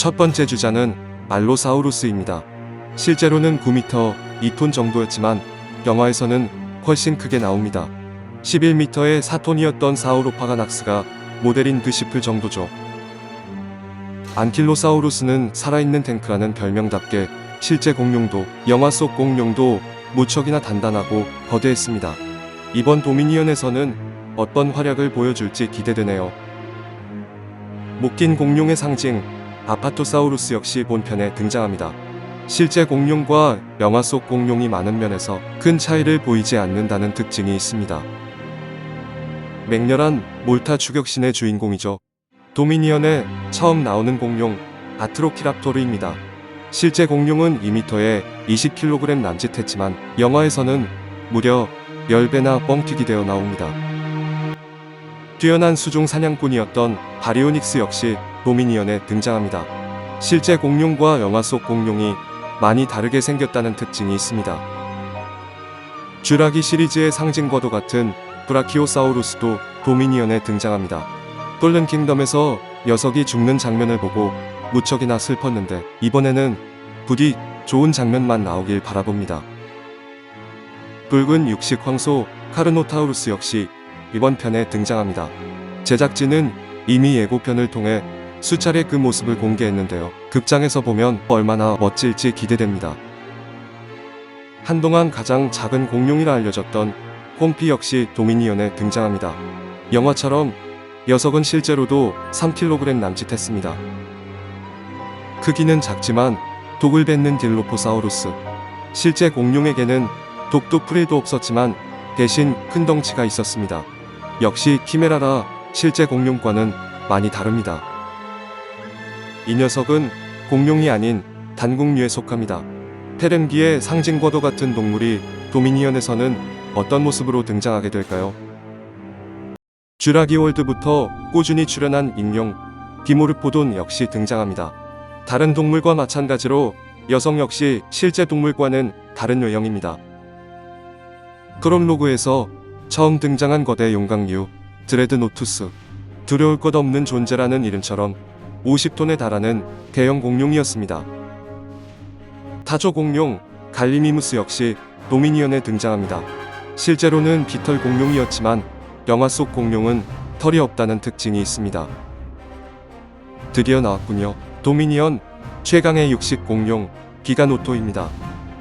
첫 번째 주자는 알로사우루스입니다. 실제로는 9m, 2톤 정도였지만 영화에서는 훨씬 크게 나옵니다. 11m의 4톤이었던 사우로파가낙스가 모델인 듯 싶을 정도죠. 안킬로사우루스는 살아있는 탱크라는 별명답게 실제 공룡도 영화 속 공룡도 무척이나 단단하고 거대했습니다. 이번 도미니언에서는 어떤 활약을 보여줄지 기대되네요. 목긴 공룡의 상징 아파토사우루스 역시 본편에 등장합니다. 실제 공룡과 영화 속 공룡이 많은 면에서 큰 차이를 보이지 않는다는 특징이 있습니다. 맹렬한 몰타 추격신의 주인공이죠. 도미니언에 처음 나오는 공룡 아트로키랍토르입니다. 실제 공룡은 2m에 20kg 남짓했지만 영화에서는 무려 10배나 뻥튀기 되어 나옵니다. 뛰어난 수중 사냥꾼이었던 바리오닉스 역시 도미니언에 등장합니다. 실제 공룡과 영화 속 공룡이 많이 다르게 생겼다는 특징이 있습니다. 쥬라기 시리즈의 상징과도 같은 브라키오사우루스도 도미니언에 등장합니다. 똘른 킹덤에서 녀석이 죽는 장면을 보고 무척이나 슬펐는데 이번에는 부디 좋은 장면만 나오길 바라봅니다. 붉은 육식 황소 카르노타우루스 역시 이번 편에 등장합니다. 제작진은 이미 예고편을 통해 수차례 그 모습을 공개했는데요. 극장에서 보면 얼마나 멋질지 기대됩니다. 한동안 가장 작은 공룡이라 알려졌던 홈피 역시 도미니언에 등장합니다. 영화처럼 녀석은 실제로도 3kg 남짓했습니다. 크기는 작지만 독을 뱉는 딜로포사우루스. 실제 공룡에게는 독도 풀이도 없었지만 대신 큰 덩치가 있었습니다. 역시 키메라라 실제 공룡과는 많이 다릅니다. 이 녀석은 공룡이 아닌 단궁류에 속합니다. 페렘기의 상징과도 같은 동물이 도미니언에서는 어떤 모습으로 등장하게 될까요? 쥬라기 월드부터 꾸준히 출연한 인용 디모르포돈 역시 등장합니다. 다른 동물과 마찬가지로 여성 역시 실제 동물과는 다른 외형입니다. 크롬로그에서 처음 등장한 거대 용광류 드레드노투스, 두려울 것 없는 존재라는 이름처럼 50톤에 달하는 대형 공룡이었습니다. 타조 공룡 갈리미무스 역시 도미니언에 등장합니다. 실제로는 깃털 공룡이었지만 영화 속 공룡은 털이 없다는 특징이 있습니다. 드디어 나왔군요. 도미니언 최강의 육식 공룡 기가노토입니다.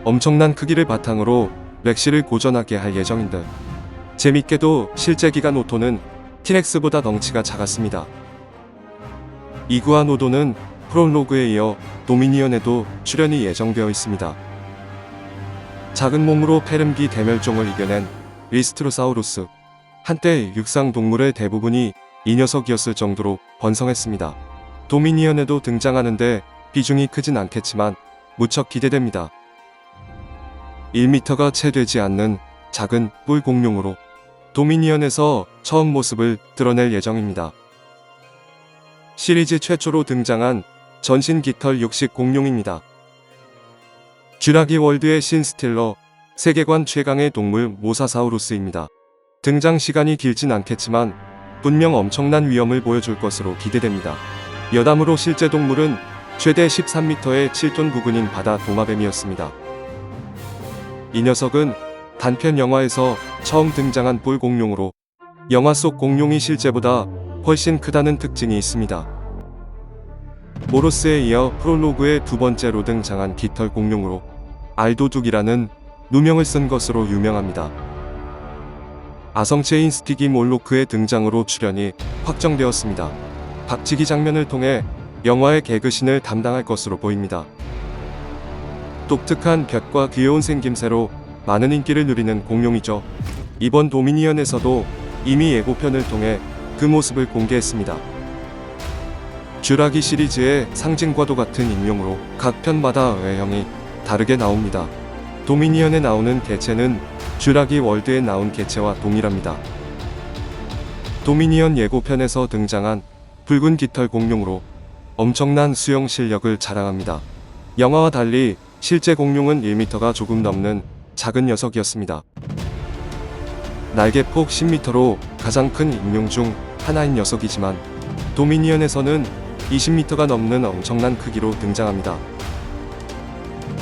엄청난 크기를 바탕으로 렉시를 고전하게 할 예정인데 재밌게도 실제 기가노토는 티렉스보다 덩치가 작았습니다. 이구아노도는 프롤로그에 이어 도미니언에도 출연이 예정되어 있습니다. 작은 몸으로 페름기 대멸종을 이겨낸 리스트로사우루스. 한때 육상 동물의 대부분이 이 녀석이었을 정도로 번성했습니다. 도미니언에도 등장하는데 비중이 크진 않겠지만 무척 기대됩니다. 1m가 채 되지 않는 작은 뿔 공룡으로 도미니언에서 처음 모습을 드러낼 예정입니다. 시리즈 최초로 등장한 전신 깃털 육식 공룡입니다. 쥬라기 월드의 신스틸러, 세계관 최강의 동물 모사사우루스입니다. 등장 시간이 길진 않겠지만 분명 엄청난 위험을 보여줄 것으로 기대됩니다. 여담으로 실제 동물은 최대 13m의 7톤 부근인 바다 도마뱀이었습니다. 이 녀석은 단편 영화에서 처음 등장한 뿔 공룡으로 영화 속 공룡이 실제보다 훨씬 크다는 특징이 있습니다. 모로스에 이어 프롤로그의 두 번째로 등장한 깃털 공룡으로 알도둑이라는 누명을 쓴 것으로 유명합니다. 아성체인 스티기 몰로크의 등장으로 출연이 확정되었습니다. 박치기 장면을 통해 영화의 개그신을 담당할 것으로 보입니다. 독특한 볕과 귀여운 생김새로 많은 인기를 누리는 공룡이죠. 이번 도미니언에서도 이미 예고편을 통해 그 모습을 공개했습니다. 쥬라기 시리즈의 상징과도 같은 인용으로 각 편마다 외형이 다르게 나옵니다. 도미니언에 나오는 개체는 쥬라기 월드에 나온 개체와 동일합니다. 도미니언 예고편에서 등장한 붉은 깃털 공룡으로 엄청난 수영 실력을 자랑합니다. 영화와 달리 실제 공룡은 1m가 조금 넘는 작은 녀석이었습니다. 날개폭 10m로 가장 큰 인용 중 하나인 녀석이지만 도미니언에서는 20m가 넘는 엄청난 크기로 등장합니다.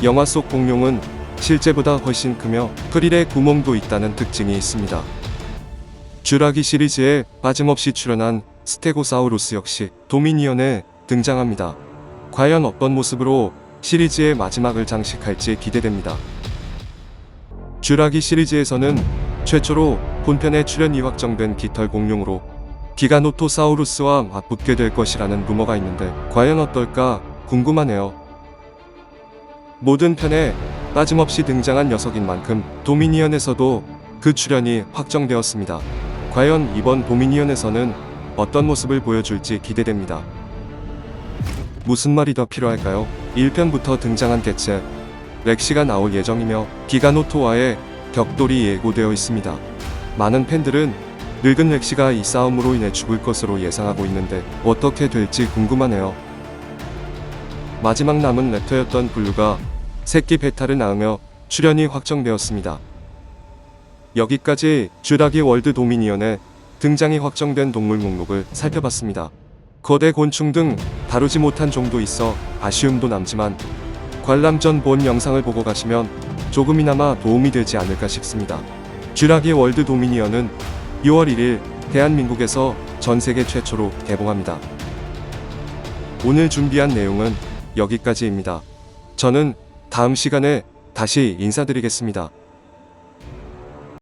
영화 속 공룡은 실제보다 훨씬 크며 프릴에 구멍도 있다는 특징이 있습니다. 쥬라기 시리즈에 빠짐없이 출연한 스테고사우루스 역시 도미니언에 등장합니다. 과연 어떤 모습으로 시리즈의 마지막을 장식할지 기대됩니다. 쥬라기 시리즈에서는 최초로 본편에 출연이 확정된 깃털 공룡으로 기가노토사우루스와 맞붙게 될 것이라는 루머가 있는데 과연 어떨까 궁금하네요. 모든 편에 빠짐없이 등장한 녀석인 만큼 도미니언에서도 그 출연이 확정되었습니다. 과연 이번 도미니언에서는 어떤 모습을 보여줄지 기대됩니다. 무슨 말이 더 필요할까요? 1편부터 등장한 개체 렉시가 나올 예정이며 기가노토와의 격돌이 예고되어 있습니다. 많은 팬들은 늙은 렉시가 이 싸움으로 인해 죽을 것으로 예상하고 있는데 어떻게 될지 궁금하네요. 마지막 남은 랩터였던 블루가 새끼 베타를 낳으며 출연이 확정되었습니다. 여기까지 쥬라기 월드 도미니언의 등장이 확정된 동물 목록을 살펴봤습니다. 거대 곤충 등 다루지 못한 종도 있어 아쉬움도 남지만 관람 전 본 영상을 보고 가시면 조금이나마 도움이 되지 않을까 싶습니다. 쥬라기 월드 도미니언은 6월 1일 대한민국에서 전세계 최초로 개봉합니다. 오늘 준비한 내용은 여기까지입니다. 저는 다음 시간에 다시 인사드리겠습니다.